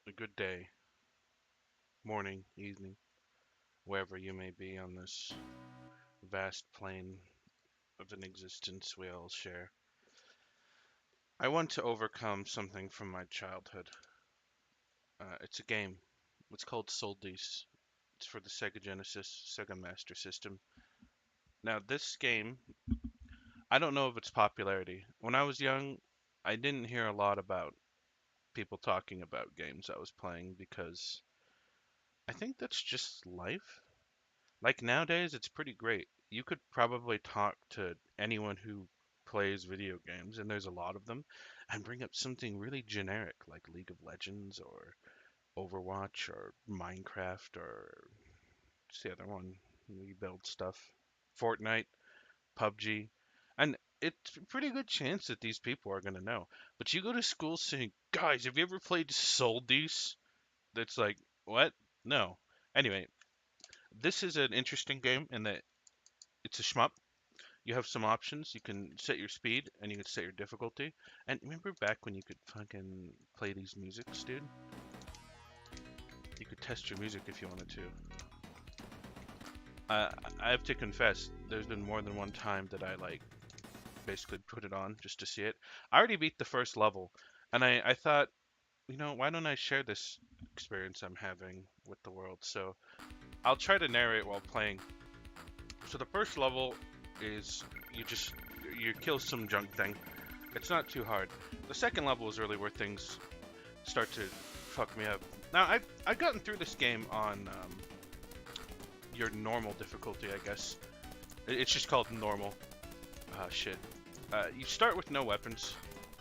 A good day, morning, evening, wherever you may be on this vast plane of an existence we all share. I want to overcome something from my childhood. It's a game. It's called Sol Deace. It's for the Sega Genesis, Sega Master System. Now, this game, I don't know of its popularity. When I was young, I didn't hear a lot about people talking about games I was playing because I think that's just life. Like nowadays, it's pretty great. You could probably talk to anyone who plays video games, and there's a lot of them, and bring up something really generic like League of Legends or Overwatch or Minecraft or what's the other one? We build stuff. Fortnite, PUBG. And it's a pretty good chance that these people are going to know. But you go to school saying, guys, have you ever played Sol Deace? That's like, what? No. Anyway, this is an interesting game in that it's a shmup. You have some options. You can set your speed and you can set your difficulty. And remember back when you could fucking play these musics, dude? You could test your music if you wanted to. I have to confess, there's been more than one time that I like basically put it on just to see it. I already beat the first level, and I thought, why don't I share this experience I'm having with the world? So I'll try to narrate while playing. So the first level is you kill some junk thing. It's not too hard. The second level is really where things start to fuck me up. Now I've gotten through this game on your normal difficulty, I guess. It's just called normal. Shit. You start with no weapons,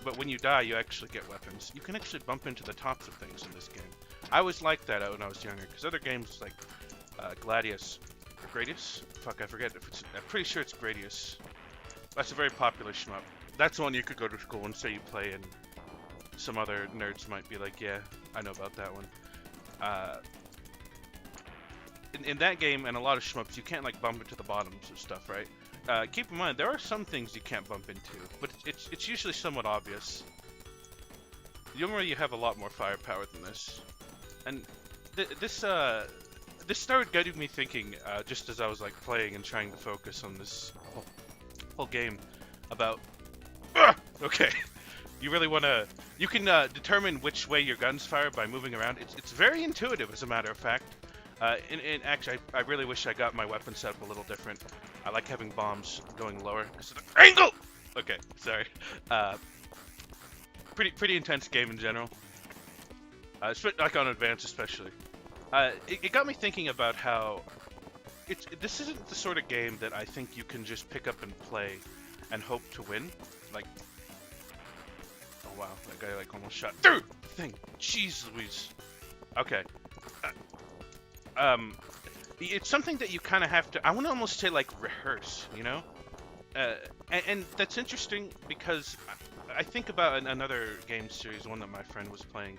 but when you die, you actually get weapons. You can actually bump into the tops of things in this game. I always liked that when I was younger, because other games like Gladius or Gradius, fuck, I forget if it's. I'm pretty sure it's Gradius. That's a very popular shmup. That's one you could go to school and say you play, and some other nerds might be like, yeah, I know about that one. Uh, in that game and a lot of shmups, you can't like bump into the bottoms of stuff, right? Keep in mind there are some things you can't bump into, but it's usually somewhat obvious. Youngra, you have a lot more firepower than this, and this started getting me thinking just as I was like playing and trying to focus on this whole game about. Okay, you really want to. You can determine which way your guns fire by moving around. It's very intuitive, as a matter of fact. And actually, I really wish I got my weapon set up a little different. I like having bombs going lower because of the angle. Okay, sorry. Pretty intense game in general. Like on advance especially. It got me thinking about how this isn't the sort of game that I think you can just pick up and play and hope to win. Like, oh wow, that guy like almost shot through the thing. Jeez Louise. Okay. It's something that you kind of have to. I want to almost say like rehearse, you know. And that's interesting because I think about another game series, one that my friend was playing.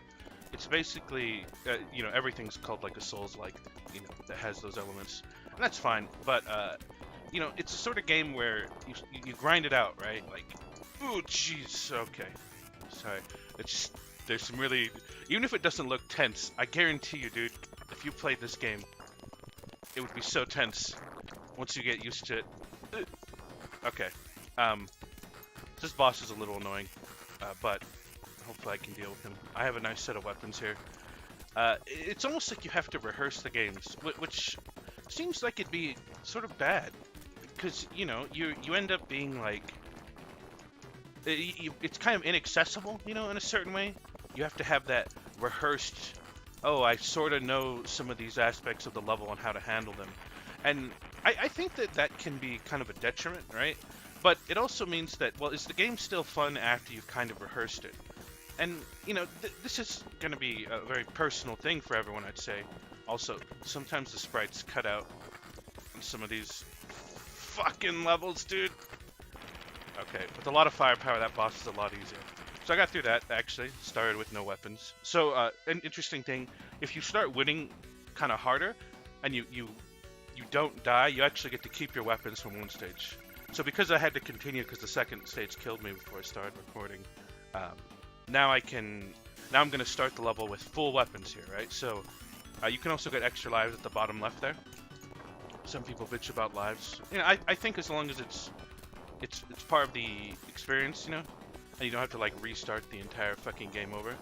It's basically, everything's called like a Souls-like, that has those elements, and that's fine. But it's a sort of game where you grind it out, right? Like, oh, jeez, okay, sorry. It's just, there's some really, even if it doesn't look tense, I guarantee you, dude, if you played this game, it would be so tense once you get used to it. Okay. This boss is a little annoying, but hopefully I can deal with him. I have a nice set of weapons here. It's almost like you have to rehearse the games, which seems like it'd be sort of bad, because you end up being like, it's kind of inaccessible, in a certain way. You have to have that rehearsed. Oh, I sort of know some of these aspects of the level and how to handle them, and I think that can be kind of a detriment, right? But it also means that, well, is the game still fun after you've kind of rehearsed it? And, this is going to be a very personal thing for everyone, I'd say. Also, sometimes the sprites cut out on some of these fucking levels, dude. Okay, with a lot of firepower, that boss is a lot easier. So I got through that, actually. Started with no weapons. So, an interesting thing, if you start winning kind of harder, and you don't die, you actually get to keep your weapons from one stage. So because I had to continue because the second stage killed me before I started recording, now I can Now I'm going to start the level with full weapons here, right? So you can also get extra lives at the bottom left there. Some people bitch about lives. You know, I think as long as it's part of the experience, you know, and you don't have to like restart the entire fucking game over.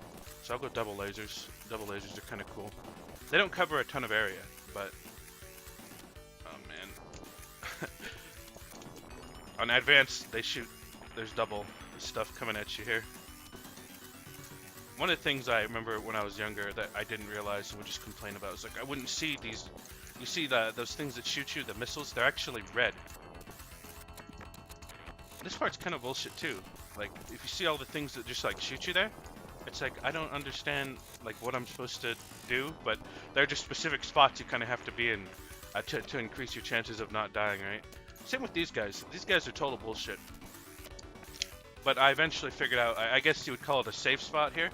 So I'll go double lasers. Double lasers are kind of cool. They don't cover a ton of area, but oh man. On advanced, they shoot. There's double stuff coming at you here. One of the things I remember when I was younger that I didn't realize and would just complain about was like I wouldn't see these. You see those things that shoot you, the missiles, they're actually red. This part's kind of bullshit too. Like if you see all the things that just like shoot you there, it's like I don't understand like what I'm supposed to do, but they're just specific spots you kind of have to be in to increase your chances of not dying, right? Same with these guys. These guys are total bullshit. But I eventually figured out, I guess you would call it a safe spot here.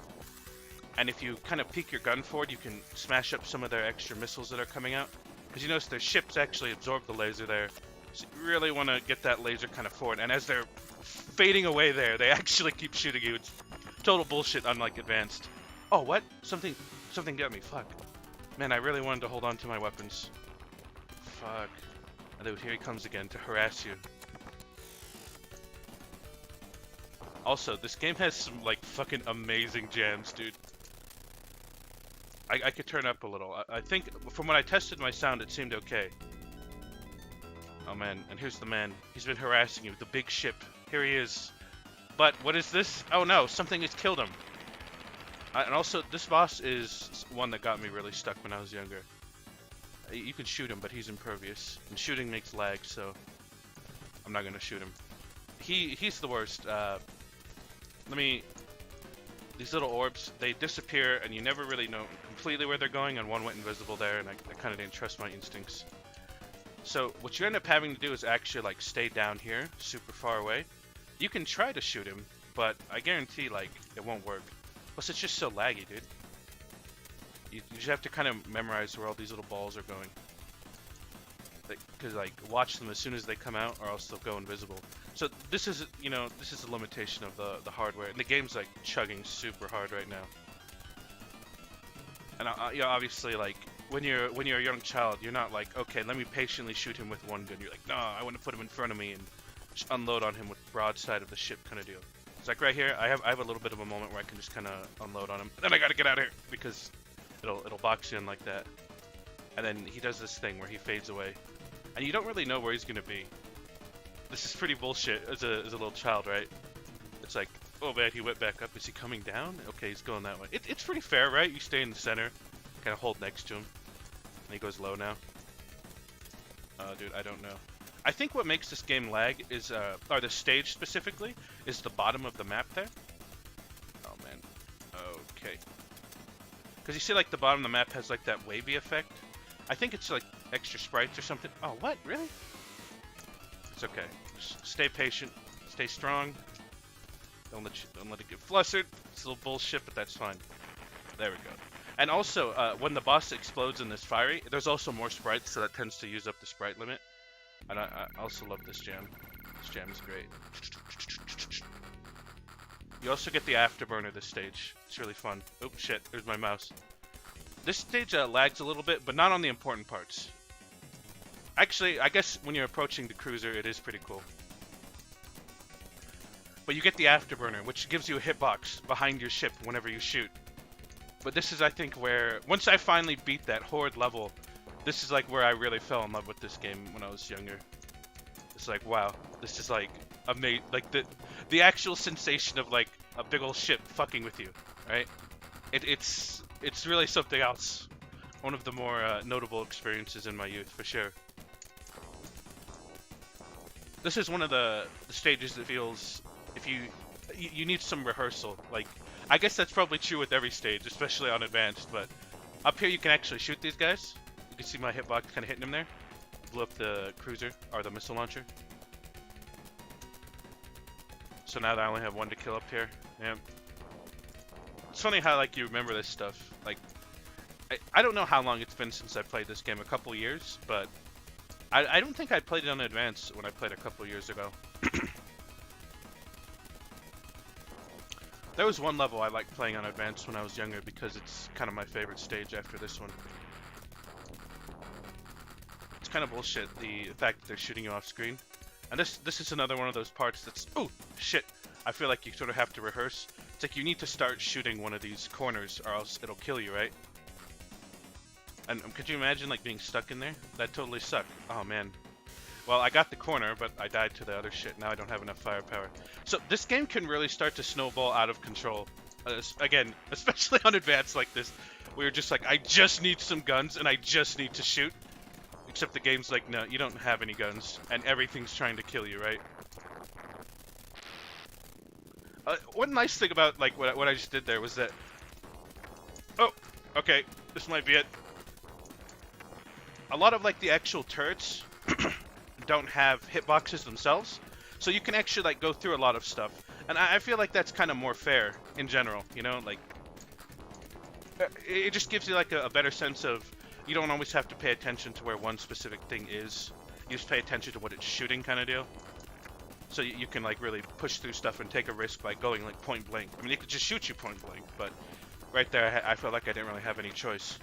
And if you kind of peek your gun forward, you can smash up some of their extra missiles that are coming out. Because you notice their ships actually absorb the laser there. So you really want to get that laser kind of forward. And as they're fading away there, they actually keep shooting you. It's total bullshit, unlike advanced. Oh, what? Something got me. Fuck. Man, I really wanted to hold on to my weapons. Fuck. And dude, here he comes again to harass you. Also, this game has some, like, fucking amazing jams, dude. I could turn up a little. I think, from when I tested my sound, it seemed okay. Oh, man. And here's the man. He's been harassing you with the big ship. Here he is. But, what is this? Oh, no. Something has killed him. And also, this boss is one that got me really stuck when I was younger. You can shoot him, but he's impervious. And shooting makes lag, so I'm not going to shoot him. He's the worst. These little orbs, they disappear and you never really know completely where they're going, and one went invisible there and I kind of didn't trust my instincts. So what you end up having to do is actually like stay down here, super far away. You can try to shoot him, but I guarantee like it won't work. Plus it's just so laggy, dude. You just have to kind of memorize where all these little balls are going. Because like watch them as soon as they come out, or else they'll go invisible. So this is, you know, this is a limitation of the hardware, and the game's like chugging super hard right now. And you know, obviously, like when you're a young child, you're not like, okay, let me patiently shoot him with one gun. You're like, no, I want to put him in front of me and just unload on him with broadside of the ship kind of deal. It's like right here, I have a little bit of a moment where I can just kind of unload on him. Then I gotta get out of here because it'll box you in like that. And then he does this thing where he fades away. And you don't really know where he's gonna be. This is pretty bullshit as a little child, right? It's like, oh man, he went back up. Is he coming down? Okay, he's going that way. It's pretty fair, right? You stay in the center, kind of hold next to him. And he goes low now. Dude, I don't know. I think what makes this game lag is, or the stage specifically, is the bottom of the map there. Oh man. Okay. Because you see like the bottom of the map has like that wavy effect. I think it's like extra sprites or something. Oh, what? Really? It's okay. Just stay patient. Stay strong. Don't let it get flustered. It's a little bullshit, but that's fine. There we go. And also, when the boss explodes in this fiery, there's also more sprites, so that tends to use up the sprite limit. And I also love this jam. This jam is great. You also get the afterburner this stage. It's really fun. Oh shit, there's my mouse. This stage lags a little bit, but not on the important parts. Actually, I guess when you're approaching the cruiser, it is pretty cool. But you get the afterburner, which gives you a hitbox behind your ship whenever you shoot. But this is, I think, where... Once I finally beat that horde level, this is like where I really fell in love with this game when I was younger. It's like, wow, this is like amazing. Like the actual sensation of like a big old ship fucking with you, right? It's really something else. One of the more notable experiences in my youth, for sure. This is one of the stages that feels, if you need some rehearsal. Like, I guess that's probably true with every stage, especially on advanced, but up here you can actually shoot these guys. You can see my hitbox kind of hitting them there. Blew up the cruiser, or the missile launcher. So now that I only have one to kill up here. Yeah. It's funny how, like, you remember this stuff. Like, I don't know how long it's been since I played this game, a couple years, but I don't think I played it on advanced when I played a couple years ago. There was one level I liked playing on Advanced when I was younger because it's kind of my favorite stage after this one. It's kind of bullshit, the fact that they're shooting you off screen. And this is another one of those parts that's, oh, shit. I feel like you sort of have to rehearse. It's like you need to start shooting one of these corners or else it'll kill you, right? And could you imagine like being stuck in there? That totally sucked. Oh man. Well, I got the corner, but I died to the other shit. Now I don't have enough firepower. So this game can really start to snowball out of control. Again, especially on Advanced like this, where you're just like, I just need some guns and I just need to shoot. Except the game's like, no, you don't have any guns, and everything's trying to kill you, right? One nice thing about like what I just did there was that, oh, okay, this might be it. A lot of like the actual turrets don't have hitboxes themselves, so you can actually like go through a lot of stuff, and I feel like that's kind of more fair in general, you know, like it just gives you like a better sense of, you don't always have to pay attention to where one specific thing is. You just pay attention to what it's shooting, kind of deal. So you can like really push through stuff and take a risk by going like point blank. I mean, it could just shoot you point blank, but right there I felt like I didn't really have any choice.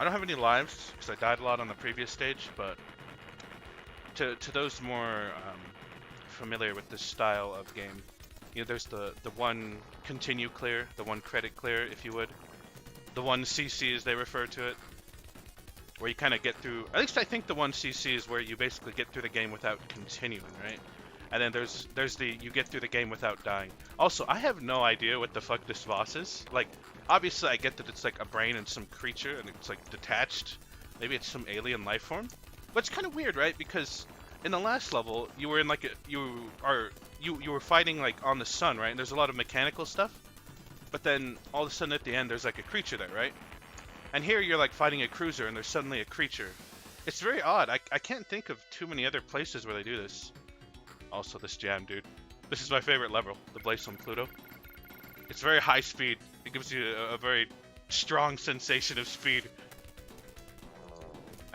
I don't have any lives because I died a lot on the previous stage, but to those more familiar with this style of game, you know, there's the one continue clear, the one credit clear, if you would, the one CC as they refer to it, where you kind of get through. At least I think the one CC is where you basically get through the game without continuing, right? And then there's the you get through the game without dying. Also, I have no idea what the fuck this boss is. Like, obviously I get that it's like a brain and some creature and it's like detached. Maybe it's some alien life form. But it's kind of weird, right? Because in the last level, you were in like you were fighting like on the sun, right? And there's a lot of mechanical stuff. But then all of a sudden at the end there's like a creature there, right? And here you're like fighting a cruiser and there's suddenly a creature. It's very odd. I can't think of too many other places where they do this. Also, this jam, dude. This is my favorite level, the Blaze on Pluto. It's very high speed. It gives you a very strong sensation of speed.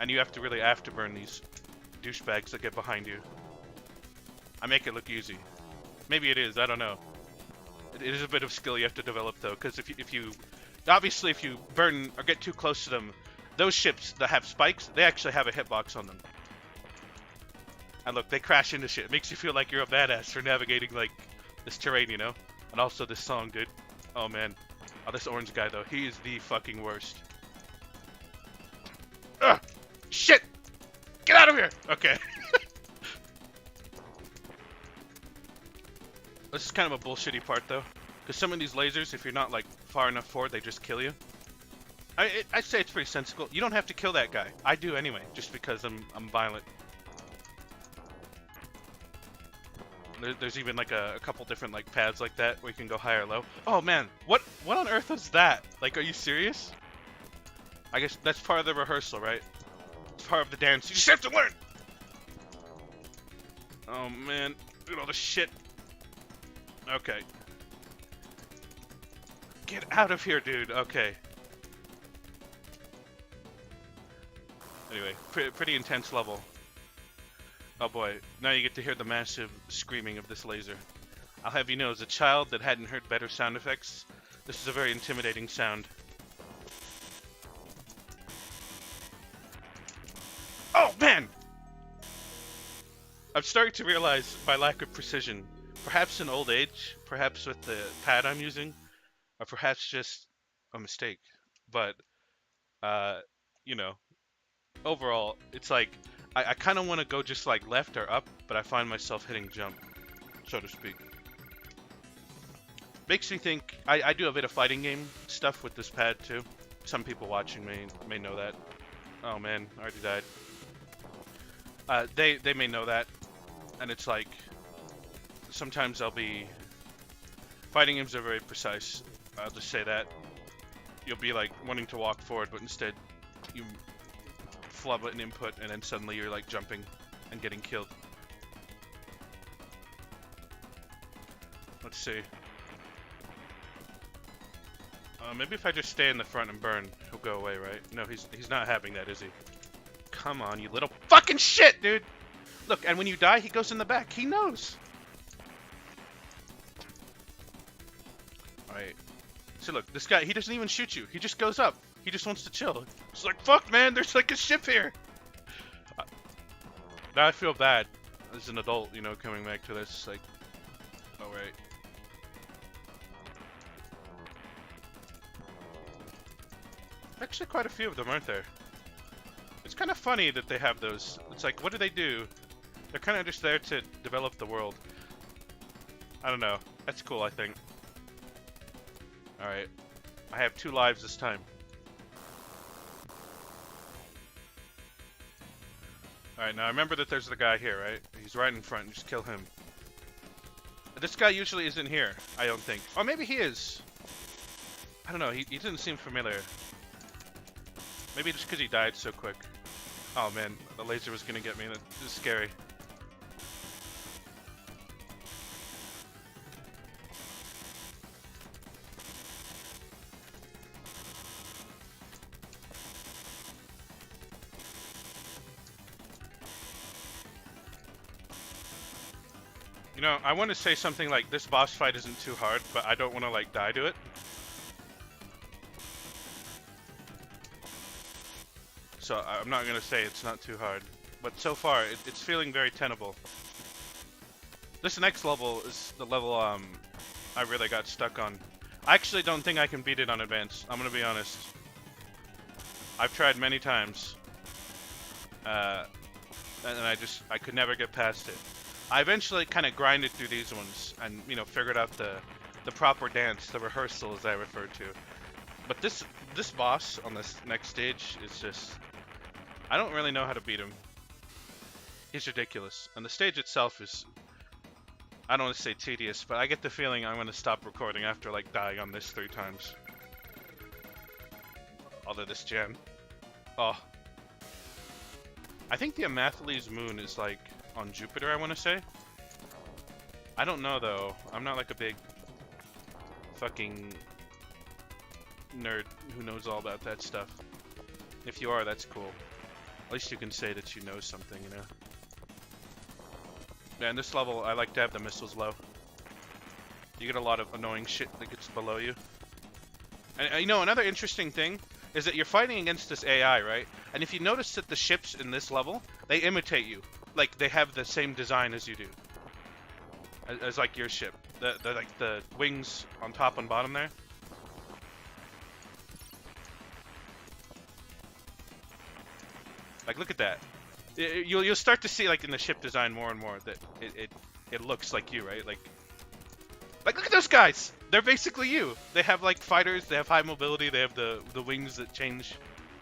And you have to really afterburn these douchebags that get behind you. I make it look easy. Maybe it is, I don't know. It is a bit of skill you have to develop though, because if you obviously if you burn or get too close to them, those ships that have spikes, they actually have a hitbox on them. And look, they crash into shit. It makes you feel like you're a badass for navigating, like, this terrain, you know? And also this song, dude. Oh, man. Oh, this orange guy, though. He is the fucking worst. Ugh! Shit! Get out of here! Okay. This is kind of a bullshitty part, though. Because some of these lasers, if you're not, like, far enough forward, they just kill you. I'd say it's pretty sensible. You don't have to kill that guy. I do anyway, just because I'm violent. There's even like a couple different like paths like that where you can go high or low. Oh man, what on earth was that? Like, are you serious? I guess that's part of the rehearsal, right? It's part of the dance. You just have to learn. Oh man, look at all the shit. Okay. Get out of here, dude. Okay. Anyway, pretty intense level. Oh boy, now you get to hear the massive screaming of this laser. I'll have you know, as a child that hadn't heard better sound effects, this is a very intimidating sound. Oh man! I'm starting to realize my lack of precision. Perhaps in old age, perhaps with the pad I'm using, or perhaps just a mistake. But, you know, overall, it's like, I kind of want to go just like left or up, but I find myself hitting jump, so to speak. Makes me think, I do a bit of fighting game stuff with this pad too. Some people watching may know that. Oh man, I already died. They may know that, and it's like, sometimes I'll be, fighting games are very precise, I'll just say that. You'll be like wanting to walk forward, but instead you flub an input and then suddenly you're like jumping and getting killed. Let's see. Maybe if I just stay in the front and burn, he'll go away, right? No, he's not having that, is he? Come on, you little fucking shit, dude! Look, and when you die, he goes in the back. He knows! So look, this guy, he doesn't even shoot you. He just goes up. He just wants to chill. It's like, fuck, man, there's like a ship here. Now I feel bad as an adult, you know, coming back to this. Like, oh, right. Actually, quite a few of them, aren't there? It's kind of funny that they have those. It's like, what do they do? They're kind of just there to develop the world. I don't know. That's cool, I think. Alright. I have 2 lives this time. Alright, now remember that there's the guy here, right? He's right in front. Just kill him. This guy usually isn't here, I don't think. Or maybe he is. I don't know. He didn't seem familiar. Maybe just because he died so quick. Oh man, the laser was gonna get me. That is scary. You know, I want to say something like this boss fight isn't too hard, but I don't want to like die to it. So I'm not going to say it's not too hard. But so far, it's feeling very tenable. This next level is the level I really got stuck on. I actually don't think I can beat it on advance. I'm going to be honest. I've tried many times. And I could never get past it. I eventually kind of grinded through these ones and, you know, figured out the proper dance, the rehearsal as I refer to. But this boss on this next stage is just... I don't really know how to beat him. He's ridiculous. And the stage itself is... I don't want to say tedious, but I get the feeling I'm going to stop recording after, like, dying on this 3 times. Although this gem... Oh. I think the Amathyles moon is, like, on Jupiter, I want to say. I don't know, though. I'm not, like, a big... fucking... nerd who knows all about that stuff. If you are, that's cool. At least you can say that you know something, you know? Yeah, in this level, I like to have the missiles low. You get a lot of annoying shit that gets below you. And you know, another interesting thing is that you're fighting against this AI, right? And if you notice that the ships in this level, they imitate you. Like, they have the same design as you do. As like your ship. Like the wings on top and bottom there. Like, look at that. You'll start to see, like, in the ship design more and more that it looks like you, right? Like, look at those guys! They're basically you. They have, like, fighters, they have high mobility, they have the wings that change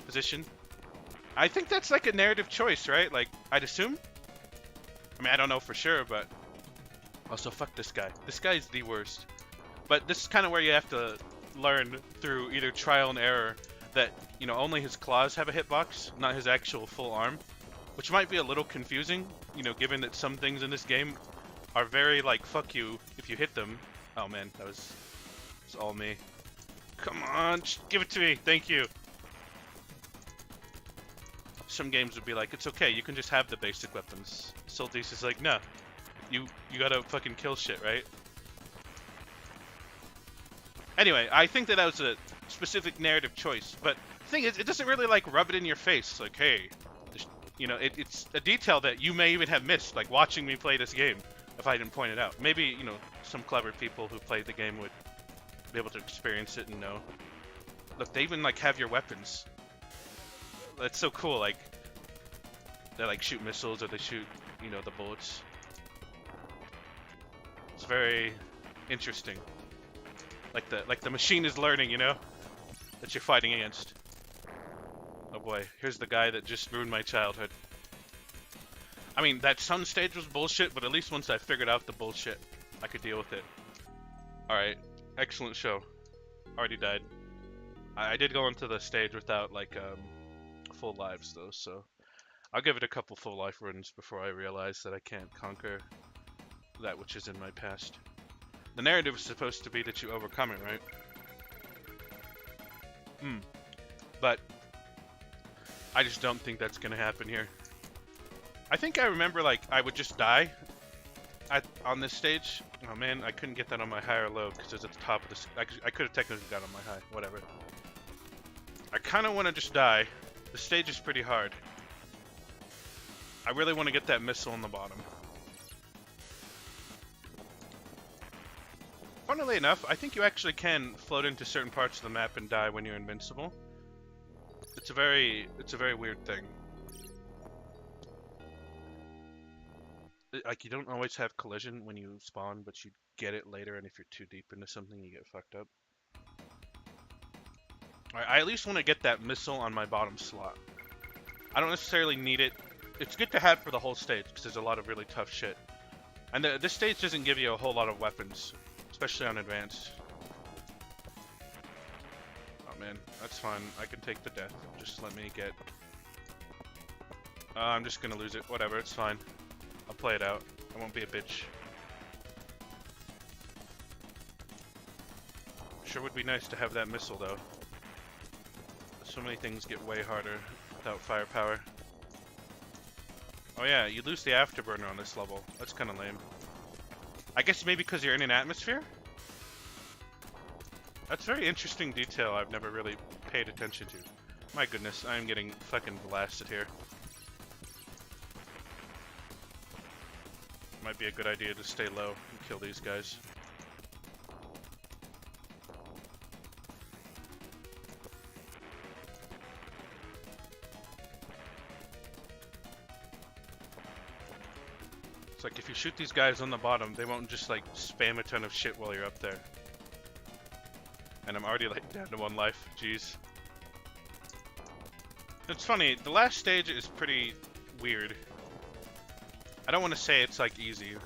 position. I think that's, like, a narrative choice, right? Like, I'd assume? I mean, I don't know for sure, but... Also, fuck this guy. This guy's the worst. But this is kind of where you have to learn through either trial and error that, you know, only his claws have a hitbox, not his actual full arm. Which might be a little confusing, you know, given that some things in this game are very, like, fuck you if you hit them. Oh man, that was all me. Come on, just give it to me, thank you. Some games would be like, it's okay, you can just have the basic weapons. Sol Deace is like, no, you gotta fucking kill shit, right? Anyway, I think that was a specific narrative choice, but the thing is, it doesn't really, like, rub it in your face, like, hey, you know, it's a detail that you may even have missed, like watching me play this game, if I didn't point it out. Maybe, you know, some clever people who played the game would be able to experience it and know. Look, they even, like, have your weapons. That's so cool, like, they, like, shoot missiles or they shoot, you know, the bullets. It's very interesting. Like the machine is learning, you know, that you're fighting against. Oh boy, here's the guy that just ruined my childhood. I mean, that sun stage was bullshit, but at least once I figured out the bullshit, I could deal with it. Alright, excellent show. Already died. I did go into the stage without, like, full lives, though, so... I'll give it a couple full life runs before I realize that I can't conquer that which is in my past. The narrative is supposed to be that you overcome it, right? But... I just don't think that's gonna happen here. I think I remember, like, I would just die on this stage, Oh man, I couldn't get that on my high or low because it's at the top of this. I could have technically got on my high. Whatever. I kind of want to just die. The stage is pretty hard. I really want to get that missile on the bottom. Funnily enough, I think you actually can float into certain parts of the map and die when you're invincible. It's a very weird thing. Like, you don't always have collision when you spawn, but you get it later, and if you're too deep into something, you get fucked up. Alright, I at least want to get that missile on my bottom slot. I don't necessarily need it. It's good to have for the whole stage, because there's a lot of really tough shit. And this stage doesn't give you a whole lot of weapons, especially on advanced. Oh man, that's fine. I can take the death. Just let me get... I'm just gonna lose it. Whatever, it's fine. I'll play it out. I won't be a bitch. Sure would be nice to have that missile, though. So many things get way harder without firepower. Oh yeah, you lose the afterburner on this level. That's kind of lame. I guess maybe because you're in an atmosphere? That's very interesting detail I've never really paid attention to. My goodness, I'm getting fucking blasted here. Might be a good idea to stay low and kill these guys. It's like if you shoot these guys on the bottom, they won't just like spam a ton of shit while you're up there. And I'm already like down to 1 life, jeez. It's funny, the last stage is pretty weird. I don't want to say it's like easy,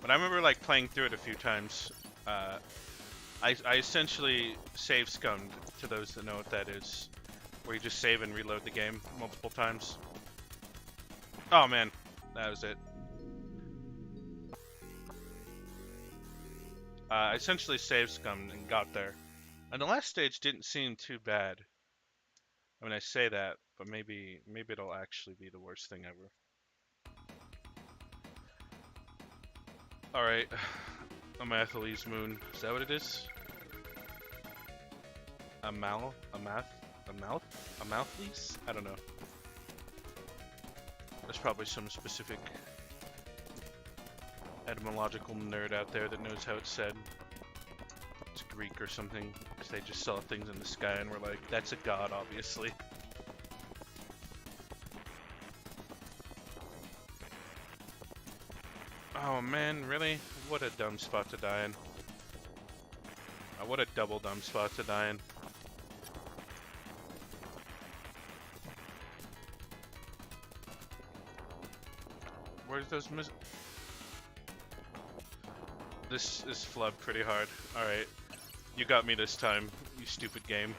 but I remember like playing through it a few times. I essentially save scummed, to those that know what that is, where you just save and reload the game multiple times. Oh man, that was it. I essentially save scummed and got there. And the last stage didn't seem too bad. I mean, I say that, but maybe it'll actually be the worst thing ever. Alright, Amathalese Moon. Is that what it is? Amathles? I don't know. There's probably some specific etymological nerd out there that knows how it's said. It's Greek or something, because they just saw things in the sky and were like, that's a god, obviously. Oh man, really? What a dumb spot to die in. What a double dumb spot to die in. Where's those This is flubbed pretty hard. Alright. You got me this time, you stupid game.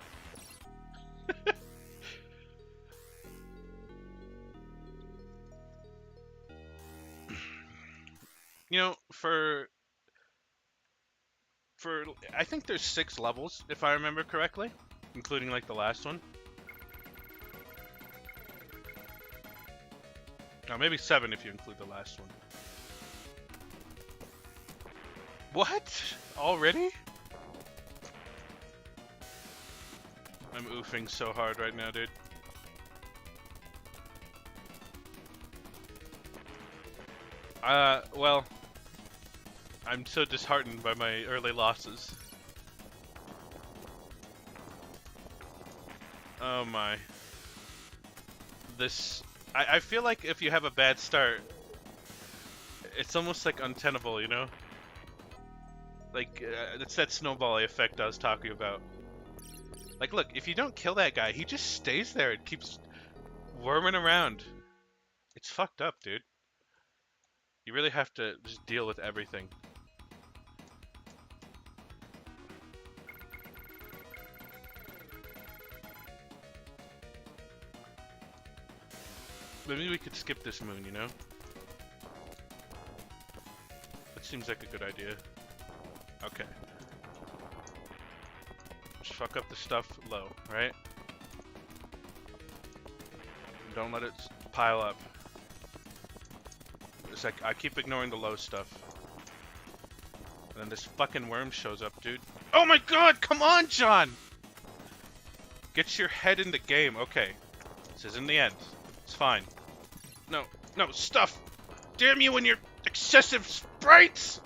You know, for I think there's 6 levels, if I remember correctly, including like the last one. Oh, maybe 7 if you include the last one. What? Already? I'm oofing so hard right now, dude. Well, I'm so disheartened by my early losses. Oh my. I feel like if you have a bad start, it's almost like untenable, you know? Like, it's that snowball effect I was talking about. Like, look, if you don't kill that guy, he just stays there and keeps worming around. It's fucked up, dude. You really have to just deal with everything. Maybe we could skip this moon, you know? That seems like a good idea. Okay. Just fuck up the stuff low, right? Don't let it pile up. It's like, I keep ignoring the low stuff. And then this fucking worm shows up, dude. Oh my god, come on, John! Get your head in the game. Okay. This isn't the end. It's fine. No, no, stuff! Damn you and your excessive sprites!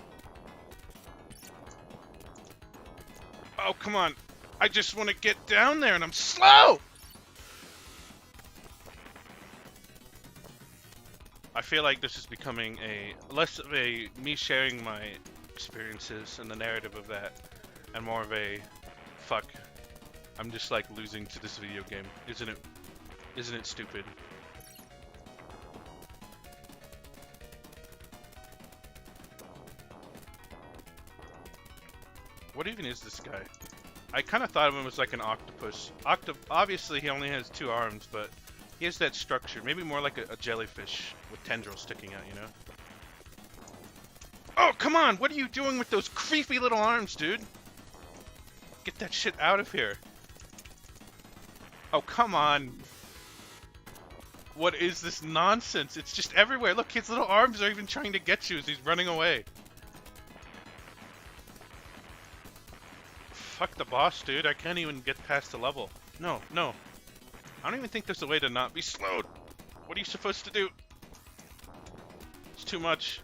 Oh, come on. I just want to get down there and I'm slow! I feel like this is becoming less of a me sharing my experiences and the narrative of that, and more of a fuck. I'm just like losing to this video game. Isn't it stupid? What even is this guy? I kind of thought of him as like an octopus. Obviously he only has 2 arms, but he has that structure. Maybe more like a jellyfish with tendrils sticking out, you know? Oh, come on! What are you doing with those creepy little arms, dude? Get that shit out of here. Oh, come on. What is this nonsense? It's just everywhere. Look, his little arms are even trying to get you as he's running away. Fuck the boss, dude. I can't even get past the level. No, no. I don't even think there's a way to not be slowed. What are you supposed to do? It's too much.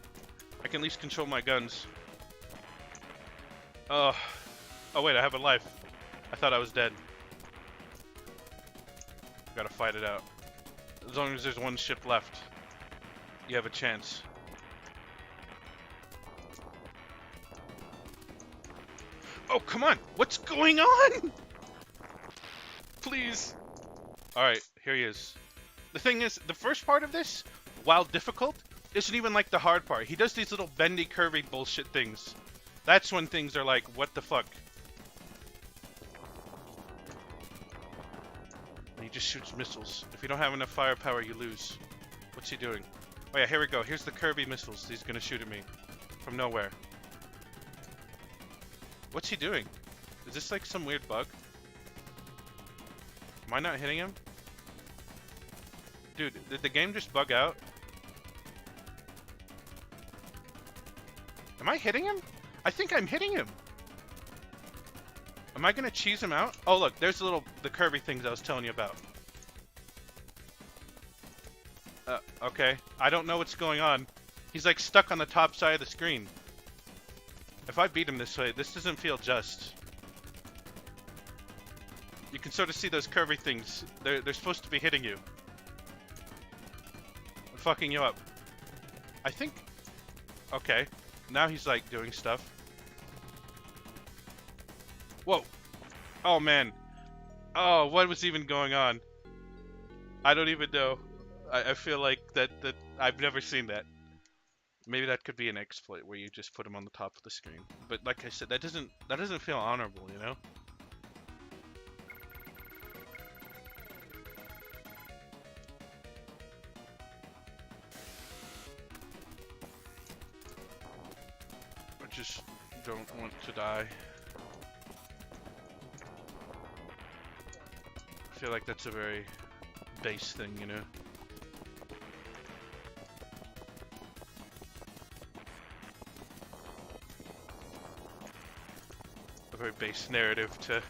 I can at least control my guns. Oh. Oh wait, I have a life. I thought I was dead. Gotta fight it out. As long as there's one ship left, you have a chance. Oh, come on! What's going on? Please. Alright, here he is. The thing is, the first part of this, while difficult, isn't even like the hard part. He does these little bendy, curvy bullshit things. That's when things are like, what the fuck? And he just shoots missiles. If you don't have enough firepower, you lose. What's he doing? Oh yeah, here we go. Here's the curvy missiles. He's gonna shoot at me. From nowhere. What's he doing? Is this like some weird bug? Am I not hitting him? Dude, did the game just bug out? Am I hitting him? I think I'm hitting him. Am I gonna cheese him out? Oh look, there's the curvy things I was telling you about. Okay. I don't know what's going on. He's like stuck on the top side of the screen. If I beat him this way, this doesn't feel just. You can sort of see those curvy things. They're supposed to be hitting you. I'm fucking you up. I think... Okay. Now he's like doing stuff. Whoa. Oh man. Oh, what was even going on? I don't even know. I feel like that I've never seen that. Maybe that could be an exploit where you just put him on the top of the screen. But like I said, that doesn't feel honorable, you know? I just don't want to die. I feel like that's a very base thing, you know? Very base narrative to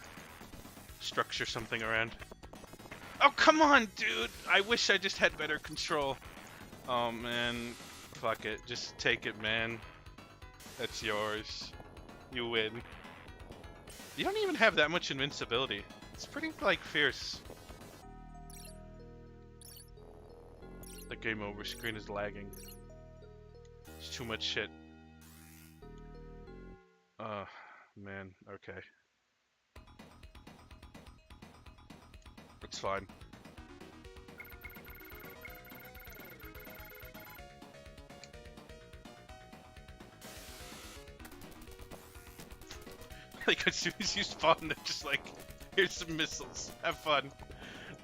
structure something around. Oh, come on, dude! I wish I just had better control. Oh, man. Fuck it. Just take it, man. That's yours. You win. You don't even have that much invincibility. It's pretty, like, fierce. The game over screen is lagging. It's too much shit. Man, okay. It's fine. Like, as soon as you spawn, they're just like, here's some missiles, have fun.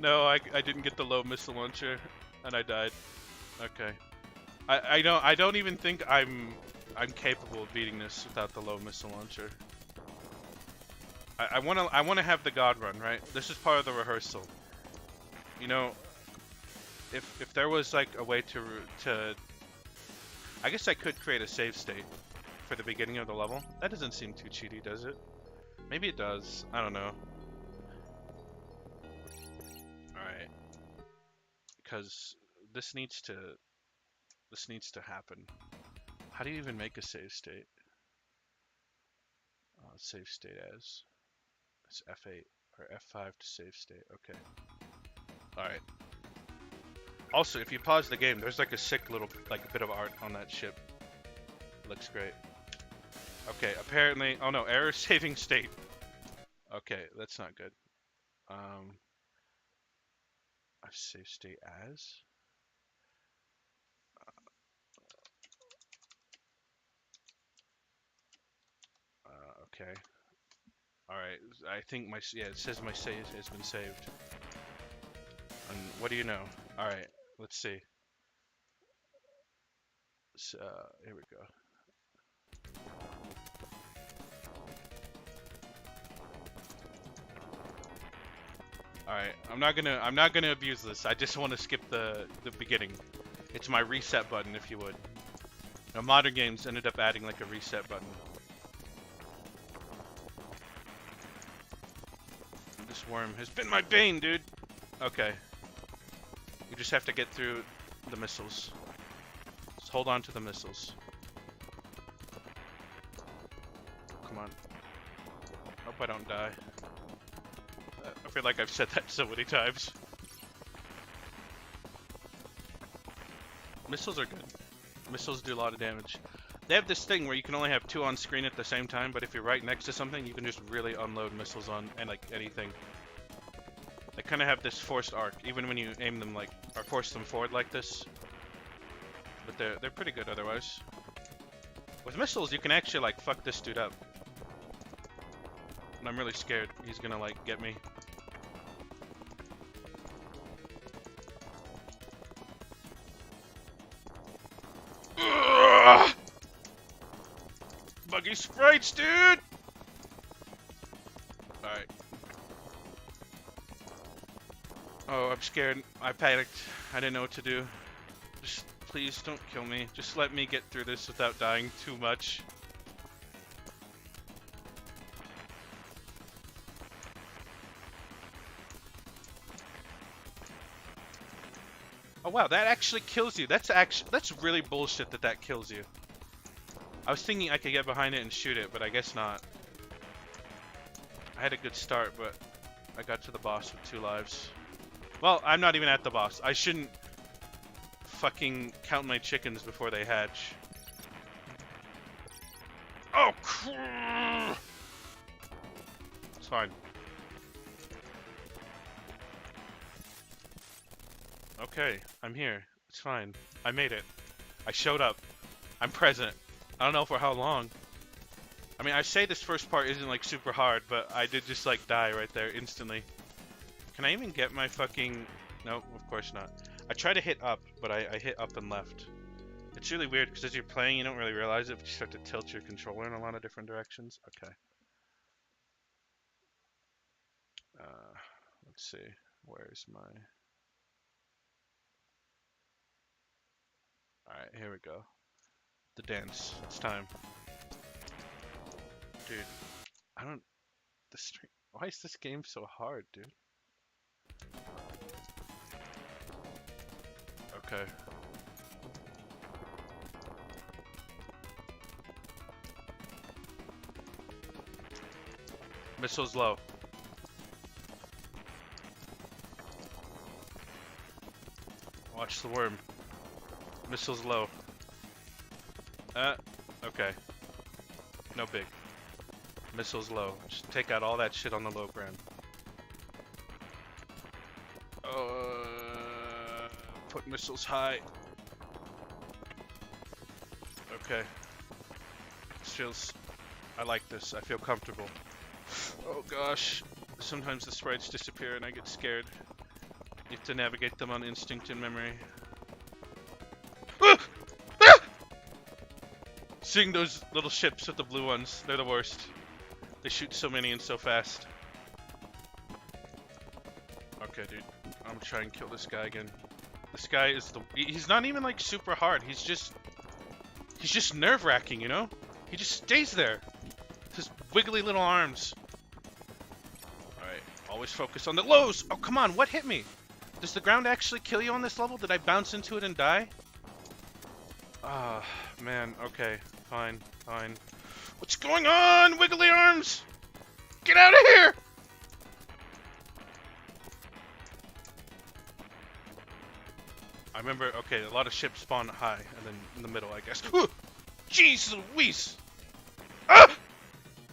No, I didn't get the low missile launcher, and I died. Okay. I don't even think I'm capable of beating this without the low missile launcher. I wanna have the God run, right? This is part of the rehearsal. You know, if there was like a way to I guess I could create a save state for for the beginning of the level. That doesn't seem too cheaty, does it? Maybe it does. I don't know. Alright. Because this needs to happen. How do you even make a save state? Save state as. It's F8 or F5 to save state. Okay. Alright. Also, if you pause the game, there's like a sick little, like a bit of art on that ship. It looks great. Okay, apparently, oh no, error saving state. Okay, that's not good. I save state as. Okay. Alright, I think yeah, it says my save has been saved. And what do you know? Alright, let's see. So, here we go. Alright, I'm not gonna abuse this. I just want to skip the beginning. It's my reset button, if you would. Now, modern games ended up adding like a reset button. This worm has been my bane, dude. Okay. You just have to get through the missiles. Just hold on to the missiles. Come on. Hope I don't die. I feel like I've said that so many times. Missiles are good. Missiles do a lot of damage. They have this thing where you can only have 2 on screen at the same time, but if you're right next to something, you can just really unload missiles on and like anything. They kind of have this forced arc, even when you aim them like, or force them forward like this. But they're pretty good otherwise. With missiles, you can actually like fuck this dude up. And I'm really scared he's gonna like get me. Buggy sprites, dude! Alright. Oh, I'm scared. I panicked. I didn't know what to do. Just, please don't kill me. Just let me get through this without dying too much. Oh wow, that actually kills you. That's really bullshit that kills you. I was thinking I could get behind it and shoot it, but I guess not. I had a good start, but I got to the boss with 2 lives. Well, I'm not even at the boss. I shouldn't fucking count my chickens before they hatch. Oh, crap! It's fine. Okay, I'm here. It's fine. I made it. I showed up. I'm present. I don't know for how long. I mean, I say this first part isn't like super hard, but I did just like die right there instantly. Can I even get my fucking... No, of course not. I tried to hit up, but I hit up and left. It's really weird because as you're playing, you don't really realize it, but you start to tilt your controller in a lot of different directions. Okay. Let's see. Where's my... Alright, here we go. The dance. It's time. Dude, I don't... Why is this game so hard, dude? Okay. Missile's low. Watch the worm. Missile's low. Okay. No big. Missile's low. Just take out all that shit on the low ground. Put missiles high. Okay. This feels... I like this. I feel comfortable. Oh gosh. Sometimes the sprites disappear and I get scared. You have to navigate them on instinct and memory. Seeing those little ships with the blue ones, they're the worst. They shoot so many and so fast. Okay, dude. I'm gonna try and kill this guy again. This guy is he's not even like super hard. He's just nerve-wracking, you know? He just stays there. His wiggly little arms. Alright, always focus on the lows. Oh, come on, what hit me? Does the ground actually kill you on this level? Did I bounce into it and die? Ah, man, okay, fine. What's going on, wiggly arms? Get out of here! I remember, okay, a lot of ships spawn high, and then in the middle, I guess. Jeez Louise! Ah!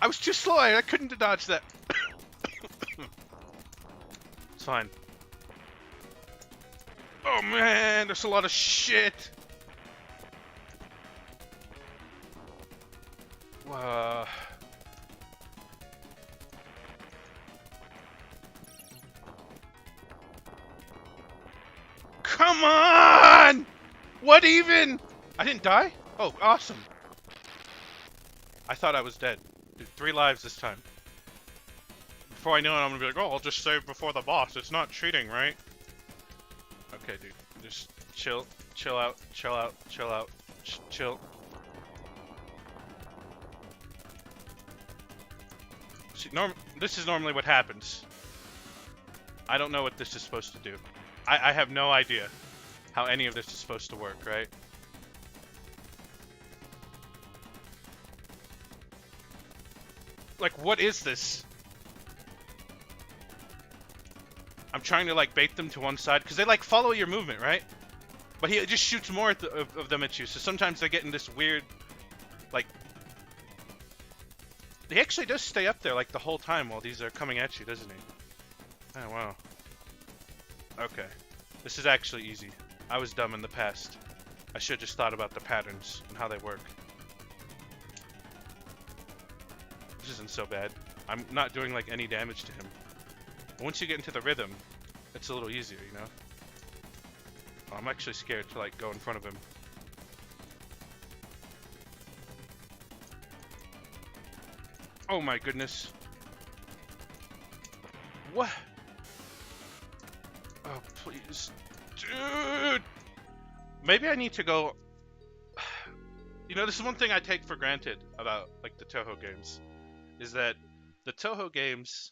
I was too slow, I couldn't dodge that. It's fine. Oh man, there's a lot of shit! Come on! What even? I didn't die? Oh, awesome. I thought I was dead. Dude, 3 lives this time. Before I know it, I'm gonna be like, oh, I'll just save before the boss. It's not cheating, right? Okay, dude. Just chill out. Chill. See, this is normally what happens. I don't know what this is supposed to do. I have no idea how any of this is supposed to work, right? Like, what is this? I'm trying to, like, bait them to one side, because they, like, follow your movement, right? But he just shoots more of them at you, so sometimes they get in this weird, like... He actually does stay up there, like, the whole time while these are coming at you, doesn't he? Oh, wow. Okay. This is actually easy. I was dumb in the past. I should have just thought about the patterns and how they work. This isn't so bad. I'm not doing, like, any damage to him. But once you get into the rhythm, it's a little easier, you know? Oh, I'm actually scared to, like, go in front of him. Oh my goodness. What? Oh, please. Dude! Maybe I need to go... You know, this is one thing I take for granted about, like, the Toho games. Is that the Toho games,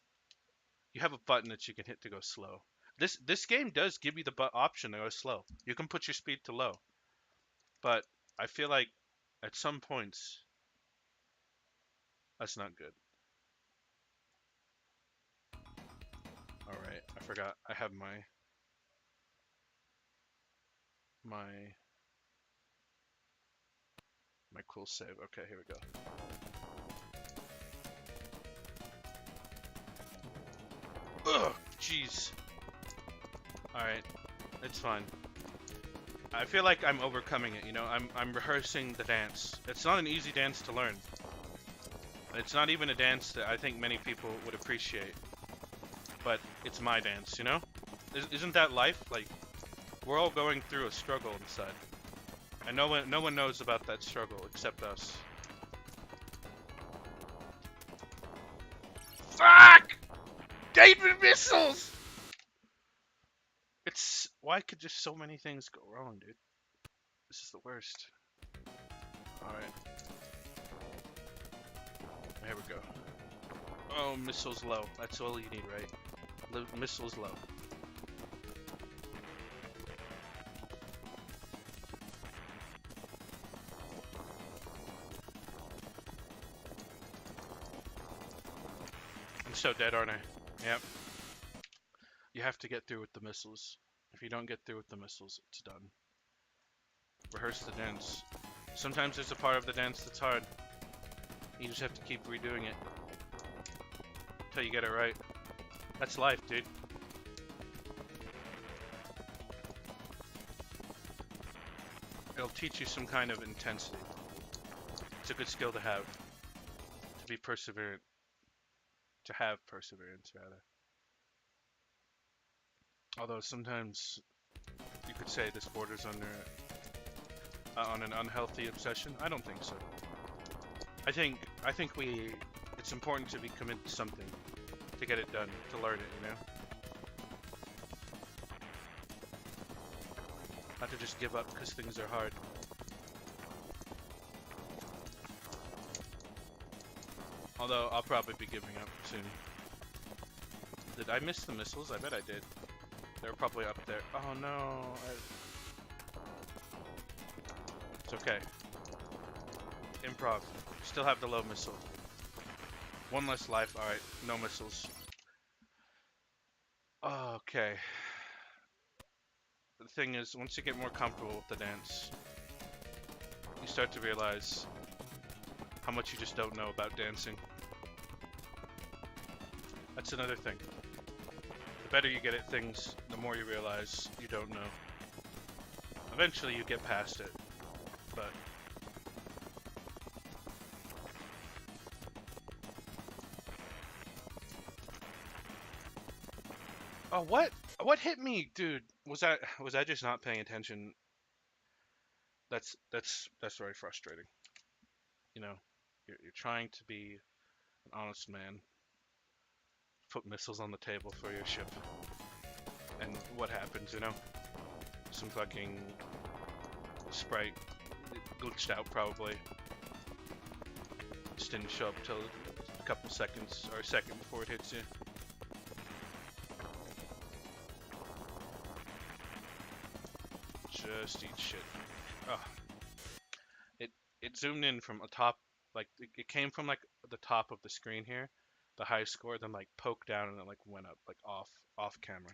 you have a button that you can hit to go slow. This game does give you the option to go slow. You can put your speed to low. But I feel like at some points, that's not good. Alright, I forgot. I have my cool save. Okay, here we go. Ugh, jeez. Alright, it's fine. I feel like I'm overcoming it, you know? I'm rehearsing the dance. It's not an easy dance to learn. It's not even a dance that I think many people would appreciate. But it's my dance, you know? Isn't that life? Like, we're all going through a struggle inside. And no one knows about that struggle except us. Fuck! David missiles! It's... Why could just so many things go wrong, dude? This is the worst. Alright. There we go. Oh, missiles low. That's all you need, right? Missiles low. I'm so dead, aren't I? Yep. You have to get through with the missiles. If you don't get through with the missiles, it's done. Rehearse the dance. Sometimes there's a part of the dance that's hard. You just have to keep redoing it until you get it right. That's life, dude. It'll teach you some kind of intensity. It's a good skill to have. To be perseverant. To have perseverance, rather. Although sometimes you could say this borders on an unhealthy obsession. I don't think so. I think it's important to be committed to something, to get it done, to learn it, you know? Not to just give up because things are hard. Although I'll probably be giving up soon. Did I miss the missiles? I bet I did. They're probably up there. Oh no. It's okay. Improv. Still have the low missile. One less life. Alright, no missiles. Okay. The thing is, once you get more comfortable with the dance, you start to realize how much you just don't know about dancing. That's another thing. The better you get at things, the more you realize you don't know. Eventually you get past it, but... Oh, what? What hit me, dude? Was I just not paying attention? That's very frustrating. You know, you're trying to be an honest man. Put missiles on the table for your ship. And what happens, you know? Some fucking sprite glitched out probably. Just didn't show up till a couple seconds or a second before it hits you. Just eat shit. Oh. It zoomed in from a top, like it came from like the top of the screen here, the high score, then like poked down and then like went up like off camera.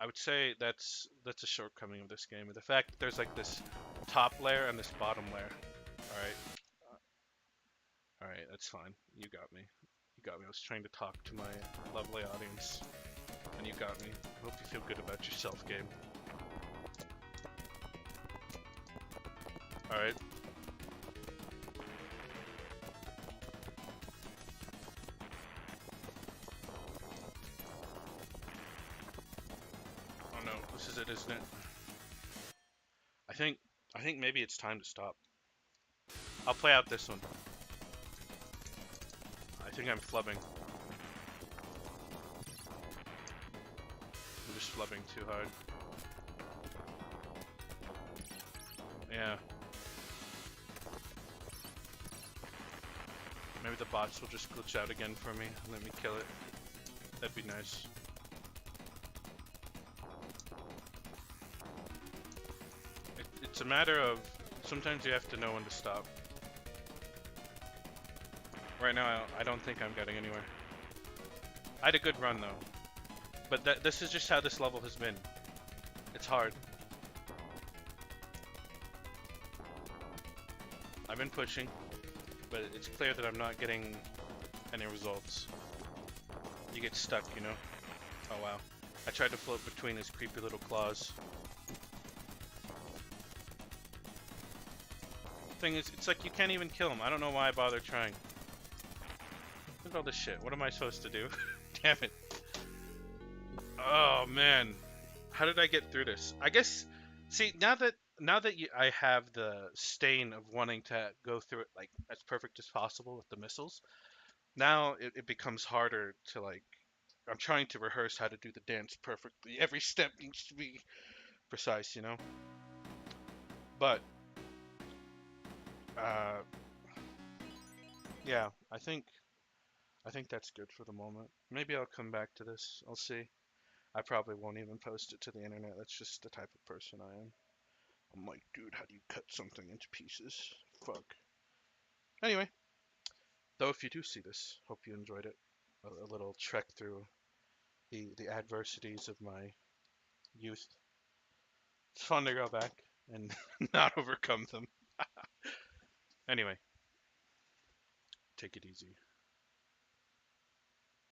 I would say that's a shortcoming of this game. The fact that there's like this top layer and this bottom layer. All right, that's fine. You got me. You got me. I was trying to talk to my lovely audience, and you got me. I hope you feel good about yourself, game. All right. Oh no, this is it, isn't it? I think maybe it's time to stop. I'll play out this one. I think I'm flubbing. I'm just flubbing too hard. Yeah. Maybe the bots will just glitch out again for me and let me kill it. That'd be nice. It's a matter of sometimes you have to know when to stop. Right now, I don't think I'm getting anywhere. I had a good run though, but this is just how this level has been. It's hard. I've been pushing, but it's clear that I'm not getting any results. You get stuck, you know? Oh wow. I tried to float between his creepy little claws. Thing is, it's like you can't even kill him. I don't know why I bother trying. Look at all this shit. What am I supposed to do? Damn it. Oh man. How did I get through this? I guess, see, now that I have the stain of wanting to go through it like as perfect as possible with the missiles, now it becomes harder to like, I'm trying to rehearse how to do the dance perfectly. Every step needs to be precise, you know? But, uh, yeah, I think that's good for the moment. Maybe I'll come back to this. I'll see. I probably won't even post it to the internet. That's just the type of person I am. I'm like, dude, how do you cut something into pieces? Fuck. Anyway, though if you do see this, hope you enjoyed it. A little trek through the adversities of my youth. It's fun to go back and not overcome them. Anyway, take it easy.